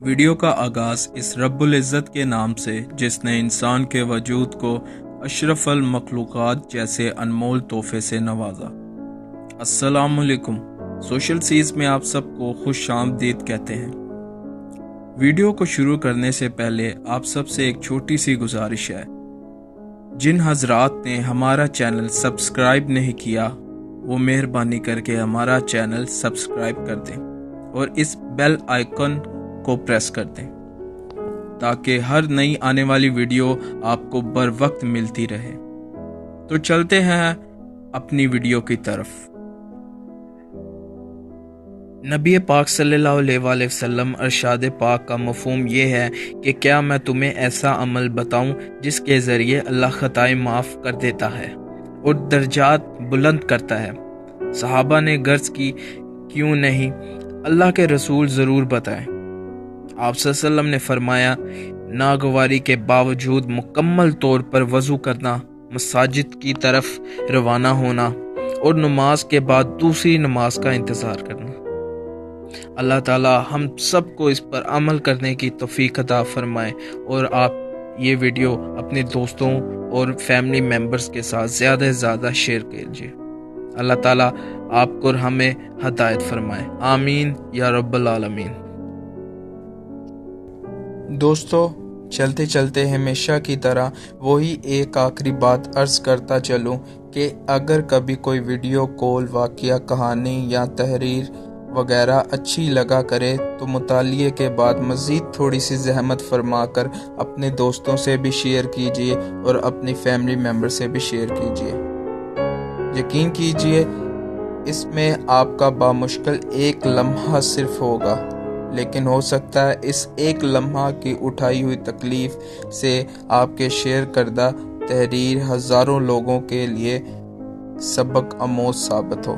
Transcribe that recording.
Video کا آغاز اس رب العزت کے نام سے جس نے انسان کے وجود کو اشرف المخلوقات جیسے انمول تحفے سے نوازا۔ السلام علیکم، سوشل سیز میں آپ سب کو خوش آمدید کہتے ہیں۔ ویڈیو کو شروع کرنے سے پہلے آپ سب سے ایک چھوٹی سی گزارش ہے۔ جن حضرات نے ہمارا چینل سبسکرائب نہیں کیا وہ مہربانی کر کے ہمارا چینل سبسکرائب کر دیں اور اس بیل آئیکن کو پریس کر دیں تاکہ ہر نئی آنے والی ویڈیو آپ کو بر وقت ملتی رہے۔ تو چلتے ہیں اپنی ویڈیو کی طرف۔ نبی پاک صلی اللہ علیہ وآلہ وسلم ارشاد پاک کا مفہوم یہ ہے کہ کیا میں تمہیں ایسا عمل بتاؤں جس کے ذریعے اللہ خطائیں معاف کر دیتا ہے اور درجات بلند کرتا ہے؟ صحابہ نے غرض کی کیوں نہیں، اللہ کے رسول ضرور بتائیں۔ آپ صلی اللہ علیہ وسلم نے فرمایا، ناگواری کے باوجود مکمل طور پر وضو کرنا، مساجد کی طرف روانہ ہونا اور نماز کے بعد دوسری نماز کا انتظار کرنا۔ اللہ تعالی ہم سب کو اس پر عمل کرنے کی توفیق عطا فرمائے، اور آپ یہ ویڈیو اپنے دوستوں اور فیملی ممبرز کے ساتھ زیادہ سے زیادہ شیئر کیجیے۔ اللہ تعالی آپ کو اور ہمیں ہدایت فرمائے، آمین یا رب العالمین۔ دوستو، چلتے چلتے ہمیشہ کی طرح وہی ایک آخری بات عرض کرتا چلوں کہ اگر کبھی کوئی ویڈیو کال، واقعہ، کہانی یا تحریر وغیرہ اچھی لگا کرے تو مطالعے کے بعد مزید تھوڑی سی زحمت فرما کر اپنے دوستوں سے بھی شیئر کیجیے اور اپنی فیملی ممبر سے بھی شیئر کیجیے۔ یقین کیجیے اس میں آپ کا بامشکل ایک لمحہ صرف ہوگا، لیکن ہو سکتا ہے اس ایک لمحہ کی اٹھائی ہوئی تکلیف سے آپ کے شیئر کردہ تحریر ہزاروں لوگوں کے لیے سبق آموز ثابت ہو۔